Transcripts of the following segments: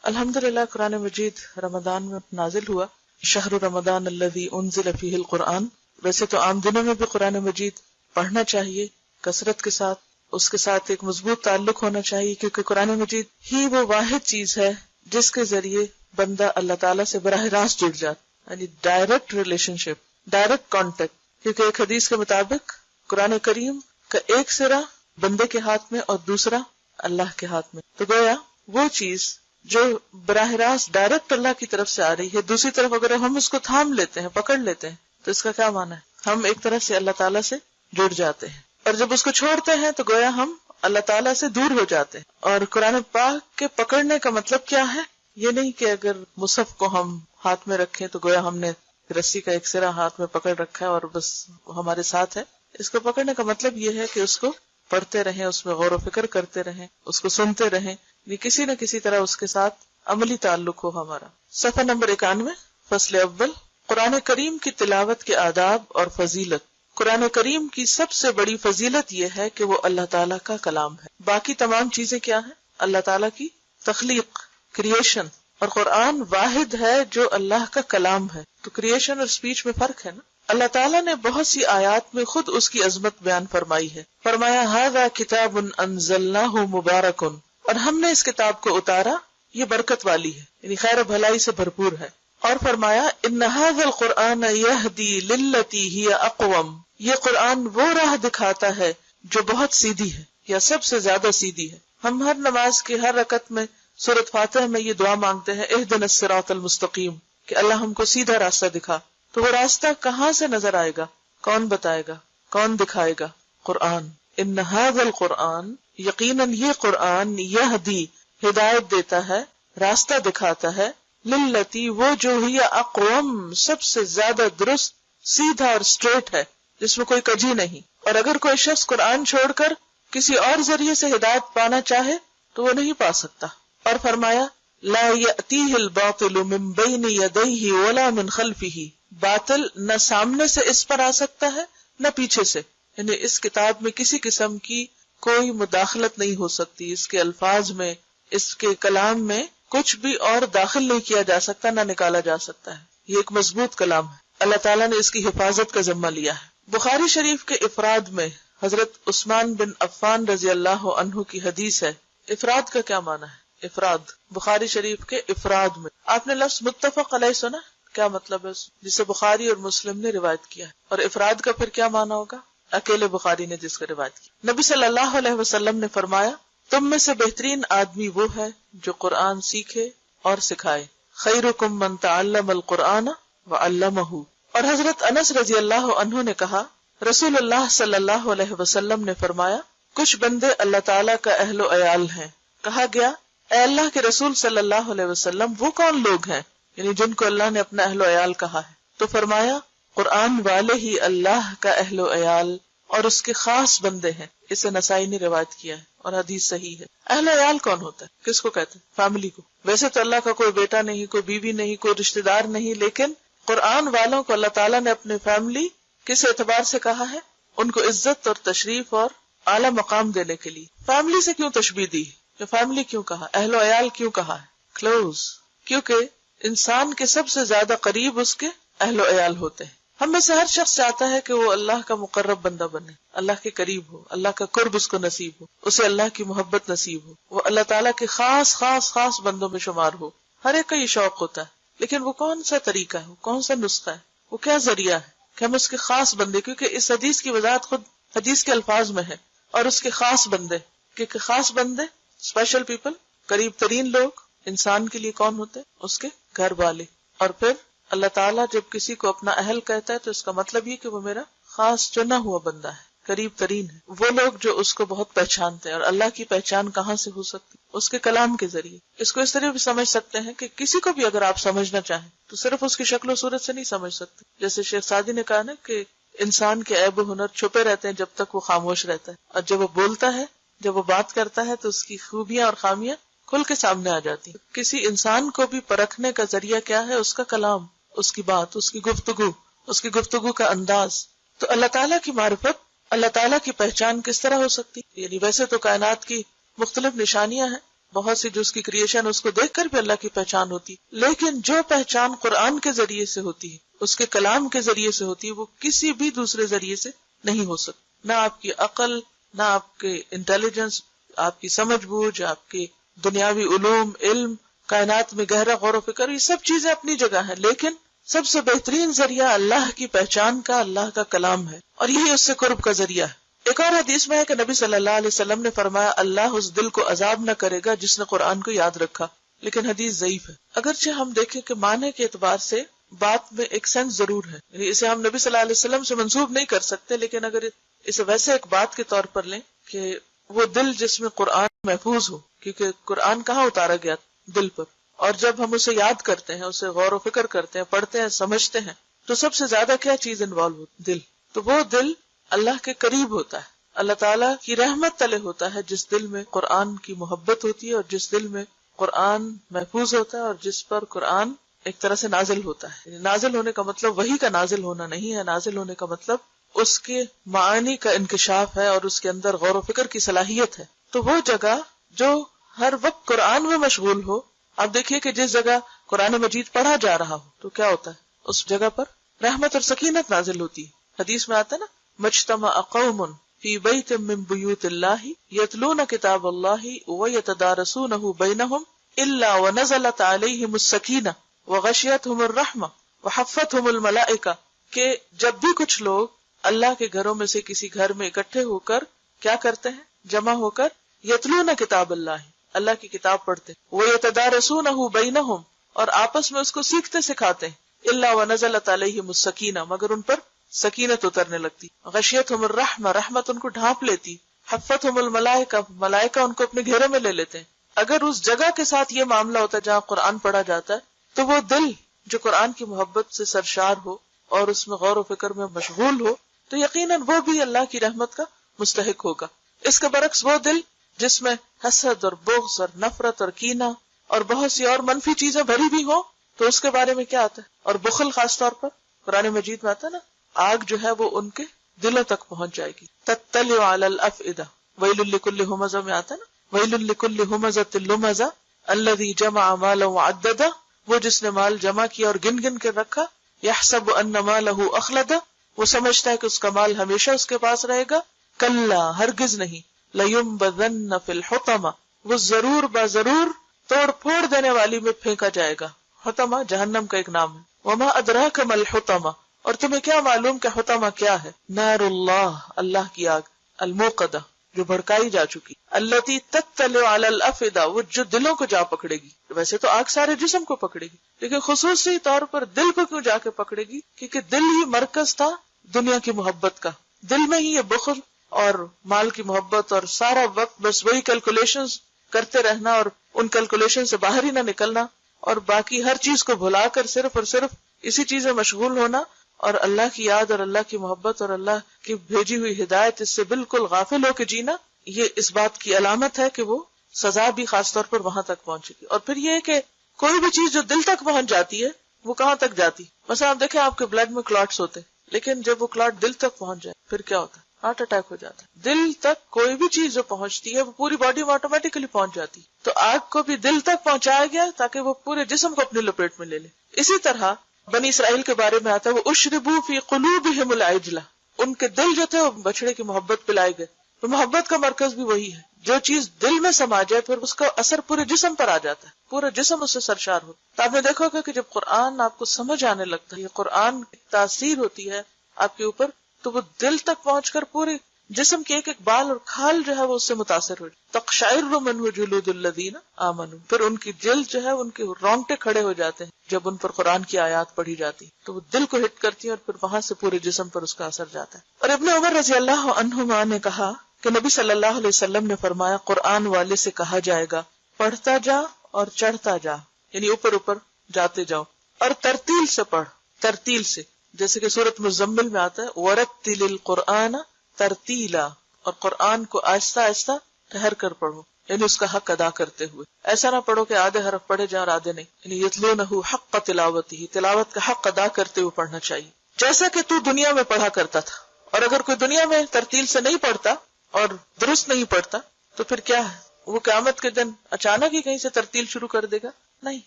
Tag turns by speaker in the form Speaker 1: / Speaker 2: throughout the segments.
Speaker 1: الحمدللہ قرآن مجید رمضان میں نازل ہوا، شہر رمضان الذی انزل فیہ القرآن۔ ویسے تو عام دنوں میں بھی قرآن مجید پڑھنا چاہیے کثرت کے ساتھ، اس کے ساتھ ایک مضبوط تعلق ہونا چاہیے، کیونکہ قرآن مجید ہی وہ واحد چیز ہے جس کے ذریعے بندہ اللہ تعالیٰ سے براہ راست جڑ جاتا، یعنی ڈائریکٹ ریلیشن شپ، ڈائریکٹ کانٹیکٹ۔ کیونکہ ایک حدیث کے مطابق قرآن کریم کا ایک سرا بندے کے ہاتھ میں اور دوسرا اللہ کے ہاتھ میں، تو گویا وہ چیز جو براہ راست ڈائریکٹ اللہ کی طرف سے آ رہی ہے، دوسری طرف اگر ہم اس کو تھام لیتے ہیں، پکڑ لیتے ہیں، تو اس کا کیا معنی ہے؟ ہم ایک طرح سے اللہ تعالیٰ سے جڑ جاتے ہیں، اور جب اس کو چھوڑتے ہیں تو گویا ہم اللہ تعالیٰ سے دور ہو جاتے ہیں۔ اور قرآن پاک کے پکڑنے کا مطلب کیا ہے؟ یہ نہیں کہ اگر مصحف کو ہم ہاتھ میں رکھیں تو گویا ہم نے رسی کا ایک سرا ہاتھ میں پکڑ رکھا ہے اور بس ہمارے ساتھ ہے۔ اس کو پکڑنے کا مطلب یہ ہے کہ اس کو پڑھتے رہیں، اس میں غور و فکر کرتے رہیں، اس کو سنتے رہیں، یہ کسی نہ کسی طرح اس کے ساتھ عملی تعلق ہو ہمارا۔ صفحہ نمبر 91، فصل اول، قرآن کریم کی تلاوت کے آداب اور فضیلت۔ قرآن کریم کی سب سے بڑی فضیلت یہ ہے کہ وہ اللہ تعالیٰ کا کلام ہے۔ باقی تمام چیزیں کیا ہیں؟ اللہ تعالیٰ کی تخلیق، کریشن، اور قرآن واحد ہے جو اللہ کا کلام ہے۔ تو کریشن اور سپیچ میں فرق ہے نا۔ اللہ تعالیٰ نے بہت سی آیات میں خود اس کی عظمت بیان فرمائی ہے۔ فرمایا ھذا کتاب انزلناہ مبارک، اور ہم نے اس کتاب کو اتارا، یہ برکت والی ہے، یعنی خیر و بھلائی سے بھرپور ہے۔ اور فرمایا ان ھذا القرآن یہدی للتی ہی اقوم، یہ قرآن وہ راہ دکھاتا ہے جو بہت سیدھی ہے یا سب سے زیادہ سیدھی ہے۔ ہم ہر نماز کی ہر رکعت میں سورۃ فاتحہ میں یہ دعا مانگتے ہیں، اہدنا الصراط المستقیم، کہ اللہ ہم کو سیدھا راستہ دکھا۔ تو وہ راستہ کہاں سے نظر آئے گا؟ کون بتائے گا؟ کون دکھائے گا؟ قرآن۔ ان ھذا القرآن، یقیناً یہ قرآن، یہدی، ہدایت دیتا ہے، راستہ دکھاتا ہے، للتی، وہ جو ہی اقوم، سب سے زیادہ درست، سیدھا اور اسٹریٹ ہے، جس میں کوئی کجی نہیں۔ اور اگر کوئی شخص قرآن چھوڑ کر کسی اور ذریعے سے ہدایت پانا چاہے تو وہ نہیں پا سکتا۔ اور فرمایا لا یأتیہ الباطل من بین یدیہ ولا من خلفہ، باطل نہ سامنے سے اس پر آ سکتا ہے نہ پیچھے سے، یعنی اس کتاب میں کسی قسم کی کوئی مداخلت نہیں ہو سکتی، اس کے الفاظ میں، اس کے کلام میں کچھ بھی اور داخل نہیں کیا جا سکتا، نہ نکالا جا سکتا ہے۔ یہ ایک مضبوط کلام ہے، اللہ تعالیٰ نے اس کی حفاظت کا ذمہ لیا ہے۔ بخاری شریف کے افراد میں حضرت عثمان بن عفان رضی اللہ عنہ کی حدیث ہے۔ افراد کا کیا معنی ہے؟ افراد، بخاری شریف کے افراد میں آپ نے لفظ متفق علیہ سنا، کیا مطلب ہے جسے بخاری اور مسلم نے روایت کیا ہے؟ اور افراد کا پھر کیا معنی ہوگا؟ اکیلے بخاری نے جس کا روایت کی۔ نبی صلی اللہ علیہ وسلم نے فرمایا تم میں سے بہترین آدمی وہ ہے جو قرآن سیکھے اور سکھائے، خیرکم من تعلم القرآن وعلمہ۔ اور حضرت انس رضی اللہ عنہ نے کہا رسول اللہ صلی اللہ علیہ وسلم نے فرمایا کچھ بندے اللہ تعالیٰ کا اہل و عیال ہیں۔ کہا گیا اے اللہ کے رسول صلی اللہ علیہ وسلم وہ کون لوگ ہیں یعنی جن کو اللہ نے اپنا اہل و عیال کہا ہے؟ تو فرمایا قرآن والے ہی اللہ کا اہل و عیال اور اس کے خاص بندے ہیں۔ اسے نسائی نے روایت کیا ہے اور حدیث صحیح ہے۔ اہل و عیال کون ہوتا ہے؟ کس کو کہتے ہیں؟ فیملی کو۔ ویسے تو اللہ کا کوئی بیٹا نہیں، کوئی بیوی نہیں، کوئی رشتہ دار نہیں، لیکن قرآن والوں کو اللہ تعالیٰ نے اپنے فیملی کس اعتبار سے کہا ہے؟ ان کو عزت اور تشریف اور اعلیٰ مقام دینے کے لیے۔ فیملی سے کیوں تشبیہ دی؟ کہ فیملی کیوں کہا؟ اہل و عیال کیوں کہا ہے؟ کلوز، کیونکہ انسان کے سب سے زیادہ قریب اس کے اہل و عیال ہوتے ہیں۔ ہم میں سے ہر شخص چاہتا ہے کہ وہ اللہ کا مقرب بندہ بنے، اللہ کے قریب ہو، اللہ کا قرب اس کو نصیب ہو، اسے اللہ کی محبت نصیب ہو، وہ اللہ تعالیٰ کے خاص خاص خاص بندوں میں شمار ہو۔ ہر ایک کا یہ شوق ہوتا ہے، لیکن وہ کون سا طریقہ ہے، وہ کون سا نسخہ ہے، وہ کیا ذریعہ ہے کہ ہم اس کے خاص بندے، کیونکہ اس حدیث کی وضاحت خود حدیث کے الفاظ میں ہے، اور اس کے خاص بندے، کیونکہ خاص بندے، اسپیشل پیپل، قریب ترین لوگ انسان کے لیے کون ہوتے ہیں؟ اس کے گھر والے۔ اور پھر اللہ تعالیٰ جب کسی کو اپنا اہل کہتا ہے تو اس کا مطلب یہ کہ وہ میرا خاص چنا ہوا بندہ ہے، قریب ترین ہے، وہ لوگ جو اس کو بہت پہچانتے ہیں۔ اور اللہ کی پہچان کہاں سے ہو سکتی؟ اس کے کلام کے ذریعے۔ اس کو اس طرح بھی سمجھ سکتے ہیں کہ کسی کو بھی اگر آپ سمجھنا چاہیں تو صرف اس کی شکل و صورت سے نہیں سمجھ سکتے۔ جیسے شیخ سعدی نے کہا نا کہ انسان کے عیب و ہنر چھپے رہتے ہیں جب تک وہ خاموش رہتا ہے، اور جب وہ بولتا ہے، جب وہ بات کرتا ہے تو اس کی خوبیاں اور خامیاں کھل کے سامنے آ جاتی ہیں۔ کسی انسان کو بھی پرکھنے کا ذریعہ کیا ہے؟ اس کا کلام، اس کی بات، اس کی گفتگو کا انداز۔ تو اللہ تعالیٰ کی معرفت، اللہ تعالیٰ کی پہچان کس طرح ہو سکتی؟ یعنی ویسے تو کائنات کی مختلف نشانیاں ہیں، بہت سی جو اس کی کریشن اس کو دیکھ کر بھی اللہ کی پہچان ہوتی، لیکن جو پہچان قرآن کے ذریعے سے ہوتی ہے، اس کے کلام کے ذریعے سے ہوتی ہے، وہ کسی بھی دوسرے ذریعے سے نہیں ہو سکتی. نہ آپ کی عقل، نہ آپ کے انٹیلیجنس، آپ کی سمجھ بوجھ، آپ کے دنیاوی علوم، علم، کائنات میں گہرا غور و فکر، یہ سب چیزیں اپنی جگہ ہیں، لیکن سب سے بہترین ذریعہ اللہ کی پہچان کا اللہ کا کلام ہے، اور یہی اس سے قرب کا ذریعہ ہے. ایک اور حدیث میں ہے کہ نبی صلی اللہ علیہ وسلم نے فرمایا اللہ اس دل کو عذاب نہ کرے گا جس نے قرآن کو یاد رکھا، لیکن حدیث ضعیف ہے. اگرچہ ہم دیکھیں کہ معنی کے اعتبار سے بات میں ایک سینس ضرور ہے، یعنی اسے ہم نبی صلی اللہ علیہ وسلم سے منسوب نہیں کر سکتے، لیکن اگر اسے ویسے ایک بات کے طور پر لیں کہ وہ دل جس میں قرآن محفوظ ہو، کیونکہ قرآن کہاں اتارا گیا؟ دل پر. اور جب ہم اسے یاد کرتے ہیں، اسے غور و فکر کرتے ہیں، پڑھتے ہیں، سمجھتے ہیں، تو سب سے زیادہ کیا چیز انوالو ہوتی؟ دل. تو وہ دل اللہ کے قریب ہوتا ہے، اللہ تعالیٰ کی رحمت تلے ہوتا ہے، جس دل میں قرآن کی محبت ہوتی ہے، اور جس دل میں قرآن محفوظ ہوتا ہے، اور جس پر قرآن ایک طرح سے نازل ہوتا ہے. نازل ہونے کا مطلب وحی کا نازل ہونا نہیں ہے، نازل ہونے کا مطلب اس کے معانی کا انکشاف ہے، اور اس کے اندر غور و فکر کی صلاحیت ہے. تو وہ جگہ جو ہر وقت قرآن میں مشغول ہو، آپ دیکھیے کہ جس جگہ قرآن مجید پڑھا جا رہا ہو تو کیا ہوتا ہے؟ اس جگہ پر رحمت اور سکینت نازل ہوتی ہے. حدیث میں آتا ہے نا، مجتمع قوم فی بیت من بیوت اللہ یتلون کتاب اللہ ویتدارسونہ بینہم الا ونزلت علیہم السکینہ وغشیتہم الرحمہ وحفتہم الملائکہ، کہ جب بھی کچھ لوگ اللہ کے گھروں میں سے کسی گھر میں اکٹھے ہو کر کیا کرتے ہیں؟ جمع ہو کر یتلون کتاب اللہ، اللہ کی کتاب پڑھتے، ویتدارسونہ بینہم، اور آپس میں اس کو سیکھتے سکھاتے ہیں، الا ونزلت علیہم السکینہ، مگر ان پر سکینت اترنے لگتی، غشیتہم الرحمہ، رحمت ان کو ڈھانپ لیتی، حفتہم الملائکہ، ملائکہ ان کو اپنے گھیرے میں لے لیتے ہیں. اگر اس جگہ کے ساتھ یہ معاملہ ہوتا ہے جہاں قرآن پڑھا جاتا ہے، تو وہ دل جو قرآن کی محبت سے سرشار ہو اور اس میں غور و فکر میں مشغول ہو، تو یقیناً وہ بھی اللہ کی رحمت کا مستحق ہوگا. اس کے برعکس وہ دل جس میں حسد اور بغض اور نفرت اور کینہ اور بہت سی اور منفی چیزیں بھری بھی ہوں، تو اس کے بارے میں کیا آتا ہے؟ اور بخل خاص طور پر قرآن مجید میں آتا ہے نا، آگ جو ہے وہ ان کے دلوں تک پہنچ جائے گی. تطلع علی الافئدہ، ویل لکل ہمزہ میں آتا ہے نا، ویل لکل ہمزۃ لمزہ الذی جمع مالا وعددہ، وہ جس نے مال جمع کیا اور گن گن کے رکھا، یحسب ان مالہ اخلدہ، وہ سمجھتا ہے کہ اس کا مال ہمیشہ اس کے پاس رہے گا. کلا، ہرگز نہیں، لینبذن فی الحطمہ، وہ ضرور ضرور توڑ پھوڑ دینے والی میں پھینکا جائے گا. حطمہ جہنم کا ایک نام ہے. وما ادراک ما الحطمہ، اور تمہیں کیا معلوم کہ حطمہ کیا ہے؟ نار اللہ، اللہ کی آگ، الموقدہ، جو بھڑکائی جا چکی، التی تطلع علی الافئدہ، وہ جو دلوں کو جا پکڑے گی. ویسے تو آگ سارے جسم کو پکڑے گی، لیکن خصوصی طور پر دل کو کیوں جا کے پکڑے گی؟ کیونکہ دل ہی مرکز تھا دنیا کی محبت کا. دل میں ہی یہ بخل اور مال کی محبت اور سارا وقت بس وہی کیلکولیشنز کرتے رہنا اور ان کیلکولیشن سے باہر ہی نہ نکلنا، اور باقی ہر چیز کو بھلا کر صرف اور صرف اسی چیز میں مشغول ہونا، اور اللہ کی یاد اور اللہ کی محبت اور اللہ کی بھیجی ہوئی ہدایت اس سے بالکل غافل ہو کے جینا، یہ اس بات کی علامت ہے کہ وہ سزا بھی خاص طور پر وہاں تک پہنچے گی. اور پھر یہ کہ کوئی بھی چیز جو دل تک پہنچ جاتی ہے وہ کہاں تک جاتی؟ مثلا آپ دیکھیں آپ کے بلڈ میں کلاٹس ہوتے، لیکن جب وہ کلاٹ دل تک پہنچ جائے پھر کیا ہوتا ہے؟ ہارٹ اٹیک ہو جاتا ہے. دل تک کوئی بھی چیز جو پہنچتی ہے وہ پوری باڈی میں آٹومیٹکلی پہنچ جاتی. تو آگ کو بھی دل تک پہنچایا گیا تاکہ وہ پورے جسم کو اپنی لپیٹ میں لے لے. اسی طرح بنی اسرائیل کے بارے میں آتا ہے وہ اشربوا فی قلوبہم العجلہ، ان کے دل جو تھے وہ بچڑے کی محبت پلائے گئے. تو محبت کا مرکز بھی وہی ہے، جو چیز دل میں سما جائے پھر اس کا اثر پورے جسم پر آ جاتا ہے، پورا جسم اس سے سرشار ہو. تو آپ نے دیکھا ہوگا کہ جب قرآن آپ کو سمجھ آنے لگتا ہے، یہ قرآن تاثیر ہوتی ہے آپ کے اوپر، تو وہ دل تک پہنچ کر پورے جسم کے ایک ایک بال اور کھال جو ہے وہ اس سے متاثر ہو جائے. تقشعر منہ جلود الذین آمنوا، پھر ان کی جلد جو ہے ان کے رونگٹے کھڑے ہو جاتے ہیں جب ان پر قرآن کی آیات پڑھی جاتی، تو وہ دل کو ہٹ کرتی ہے اور پھر وہاں سے پورے جسم پر اس کا اثر جاتا ہے. اور ابن عمر رضی اللہ عنہما نے کہا کہ نبی صلی اللہ علیہ وسلم نے فرمایا، قرآن والے سے کہا جائے گا پڑھتا جا اور چڑھتا جا، یعنی اوپر اوپر جاتے جاؤ، اور ترتیل سے پڑھ، ترتیل سے، جیسے کہ سورۃ مزمل میں آتا ہے وَرَتِّلِ الْقُرْآنَ ترتیلا، اور قرآن کو آہستہ آہستہ ٹھہر کر پڑھو، یعنی اس کا حق ادا کرتے ہوئے. ایسا نہ پڑھو کہ آدھے حرف پڑھے جائیں اور آدھے نہیں، یعنی یتلونہ حق تلاوتہ، تلاوت کا حق ادا کرتے ہوئے پڑھنا چاہیے، جیسا کہ تو دنیا میں پڑھا کرتا تھا. اور اگر کوئی دنیا میں ترتیل سے نہیں پڑھتا اور درست نہیں پڑھتا تو پھر کیا ہے؟ وہ قیامت کے دن اچانک ہی کہیں سے ترتیل شروع کر دے گا؟ نہیں.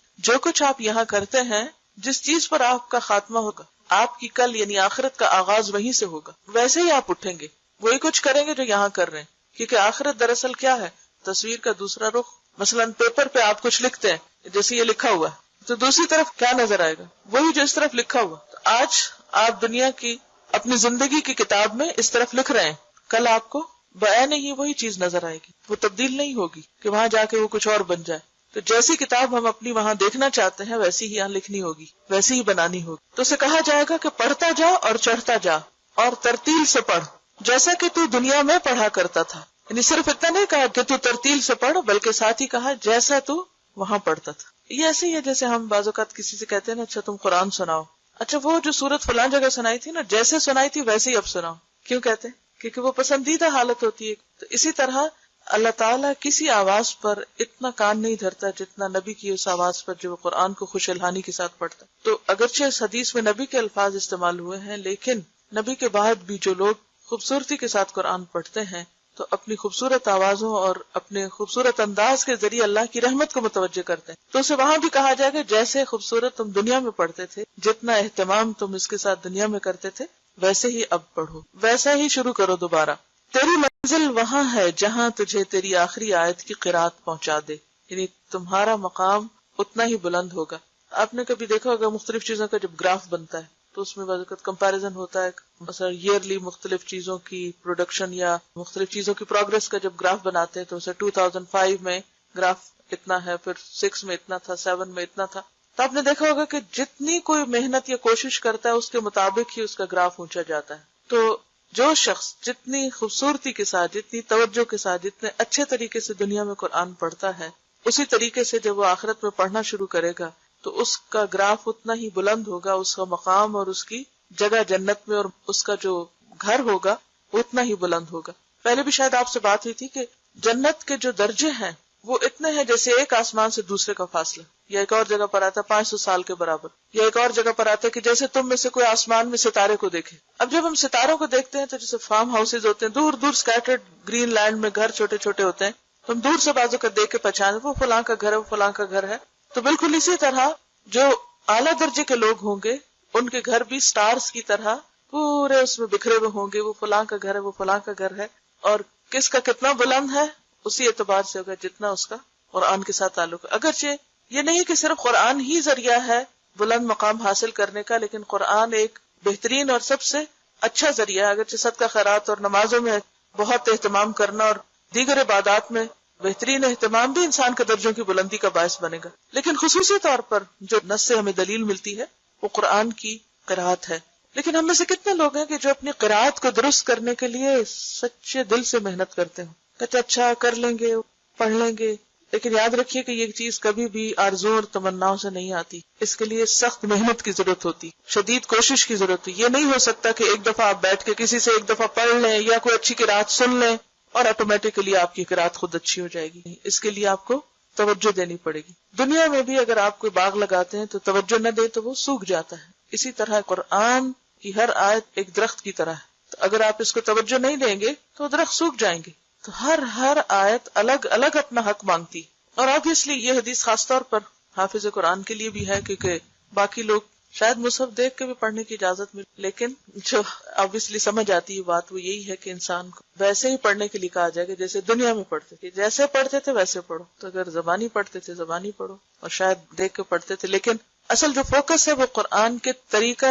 Speaker 1: جو کچھ آپ یہاں کرتے ہیں، جس چیز پر آپ کا خاتمہ ہوگا، آپ کی کل یعنی آخرت کا آغاز وہیں سے ہوگا، ویسے ہی آپ اٹھیں گے، وہی کچھ کریں گے جو یہاں کر رہے ہیں. کیونکہ آخرت دراصل کیا ہے؟ تصویر کا دوسرا رخ. مثلاً پیپر پہ آپ کچھ لکھتے ہیں، جیسے یہ لکھا ہوا ہے، تو دوسری طرف کیا نظر آئے گا؟ وہی جو اس طرف لکھا ہوا. تو آج آپ دنیا کی اپنی زندگی کی کتاب میں اس طرف لکھ رہے ہیں، کل آپ کو بیان ہی وہی چیز نظر آئے گی، وہ تبدیل نہیں ہوگی کہ وہاں جا کے وہ کچھ اور بن جائے. تو جیسی کتاب ہم اپنی وہاں دیکھنا چاہتے ہیں ویسی ہی یہاں لکھنی ہوگی، ویسی ہی بنانی ہوگی. تو اسے کہا جائے گا کہ پڑھتا جا اور چڑھتا جا اور ترتیل سے پڑھ جیسا کہ تو دنیا میں پڑھا کرتا تھا. یعنی صرف اتنا نہیں کہا کہ تو ترتیل سے پڑھ، بلکہ ساتھ ہی کہا جیسا تو وہاں پڑھتا تھا. یہ ایسے ہی ہے جیسے ہم بعض اوقات کسی سے کہتے ہیں نا، اچھا تم قرآن سناؤ، اچھا وہ جو سورت فلان جگہ سنائی تھی نا، جیسے سنائی تھی ویسے ہی اب سناؤ. کیوں کہتے ہیں؟ کیونکہ وہ پسندیدہ حالت ہوتی ہے. تو اسی طرح اللہ تعالیٰ کسی آواز پر اتنا کان نہیں دھرتا جتنا نبی کی اس آواز پر جو وہ قرآن کو خوش الحانی کے ساتھ پڑھتا. تو اگرچہ اس حدیث میں نبی کے الفاظ استعمال ہوئے ہیں، لیکن نبی کے بعد بھی جو لوگ خوبصورتی کے ساتھ قرآن پڑھتے ہیں تو اپنی خوبصورت آوازوں اور اپنے خوبصورت انداز کے ذریعے اللہ کی رحمت کو متوجہ کرتے ہیں. تو اسے وہاں بھی کہا جائے گا جیسے خوبصورت تم دنیا میں پڑھتے تھے، جتنا اہتمام تم اس کے ساتھ دنیا میں کرتے تھے، ویسے ہی اب پڑھو، ویسا ہی شروع کرو دوبارہ. تیری منزل وہاں ہے جہاں تجھے تیری آخری آیت کی قرات پہنچا دے. یعنی تمہارا مقام اتنا ہی بلند ہوگا. آپ نے کبھی دیکھا ہوگا مختلف چیزوں کا جب گراف بنتا ہے تو اس میں بعض اوقات کمپیریزن ہوتا ہے، مثلا ایئرلی مختلف چیزوں کی پروڈکشن یا مختلف چیزوں کی پروگرس کا جب گراف بناتے ہیں تو اسے 2005 میں گراف اتنا ہے، پھر 6 میں اتنا تھا، 7 میں اتنا تھا. تو آپ نے دیکھا ہوگا کہ جتنی کوئی محنت یا کوشش کرتا ہے اس کے مطابق ہی اس کا گراف اونچا جاتا ہے. تو جو شخص جتنی خوبصورتی کے ساتھ، جتنی توجہ کے ساتھ، جتنے اچھے طریقے سے دنیا میں قرآن پڑھتا ہے، اسی طریقے سے جب وہ آخرت میں پڑھنا شروع کرے گا تو اس کا گراف اتنا ہی بلند ہوگا، اس کا مقام اور اس کی جگہ جنت میں اور اس کا جو گھر ہوگا اتنا ہی بلند ہوگا. پہلے بھی شاید آپ سے بات ہوئی تھی کہ جنت کے جو درجے ہیں وہ اتنے ہیں جیسے ایک آسمان سے دوسرے کا فاصلہ، یا ایک اور جگہ پر آتا ہے 500 سال کے برابر، یا ایک اور جگہ پر آتا ہے کہ جیسے تم میں سے کوئی آسمان میں ستارے کو دیکھے. اب جب ہم ستاروں کو دیکھتے ہیں تو جیسے فارم ہاؤسز ہوتے ہیں دور دور سکیٹرڈ گرین لینڈ میں، گھر چھوٹے چھوٹے ہوتے ہیں، تو ہم دور سے بازو کر دیکھ کے پہچان وہ فلاں کا گھر ہے، وہ فلاں کا گھر ہے. تو بالکل اسی طرح جو اعلیٰ درجے کے لوگ ہوں گے ان کے گھر بھی سٹارز کی طرح پورے اس میں بکھرے ہوئے ہوں گے، وہ فلاں کا گھر ہے، وہ فلاں کا گھر ہے. اور کس کا کتنا بلند ہے اسی اعتبار سے ہوگا جتنا اس کا قرآن کے ساتھ تعلق ہے. اگرچہ یہ نہیں کہ صرف قرآن ہی ذریعہ ہے بلند مقام حاصل کرنے کا، لیکن قرآن ایک بہترین اور سب سے اچھا ذریعہ ہے. اگرچہ صدقہ خیرات اور نمازوں میں بہت اہتمام کرنا اور دیگر عبادات میں بہترین اہتمام بھی انسان کے درجوں کی بلندی کا باعث بنے گا، لیکن خصوصی طور پر جو نص سے ہمیں دلیل ملتی ہے وہ قرآن کی قرات ہے. لیکن ہم میں سے کتنے لوگ ہیں کہ جو اپنی قرات کو درست کرنے کے لیے سچے دل سے محنت کرتے ہیں، کہتے اچھا کر لیں گے، پڑھ لیں گے، لیکن یاد رکھیے کہ یہ چیز کبھی بھی آرزو اور تمناؤں سے نہیں آتی. اس کے لیے سخت محنت کی ضرورت ہوتی، شدید کوشش کی ضرورت ہوتی. یہ نہیں ہو سکتا کہ ایک دفعہ آپ بیٹھ کے کسی سے ایک دفعہ پڑھ لیں یا کوئی اچھی قرات سن لیں اور آٹومیٹکلی آپ کی قرات خود اچھی ہو جائے گی. اس کے لیے آپ کو توجہ دینی پڑے گی. دنیا میں بھی اگر آپ کوئی باغ لگاتے ہیں تو توجہ نہ دے تو وہ سوکھ جاتا ہے. اسی طرح قرآن کی ہر آیت ایک درخت کی طرح ہے، تو اگر آپ اس کو توجہ نہیں دیں گے تو درخت سوکھ جائیں گے. تو ہر آیت الگ الگ اپنا حق مانگتی. اور آبویسلی یہ حدیث خاص طور پر حافظ قرآن کے لیے بھی ہے، کیونکہ باقی لوگ شاید مصحف دیکھ کے بھی پڑھنے کی اجازت ملے، لیکن جو آبویسلی سمجھ آتی ہے بات وہ یہی ہے کہ انسان کو ویسے ہی پڑھنے کے لیے کہا جائے گا جیسے دنیا میں پڑھتے تھے. جیسے پڑھتے تھے ویسے پڑھو. تو اگر زبانی پڑھتے تھے زبانی پڑھو، اور شاید دیکھ کے پڑھتے تھے، لیکن اصل جو فوکس ہے وہ قرآن کے طریقہ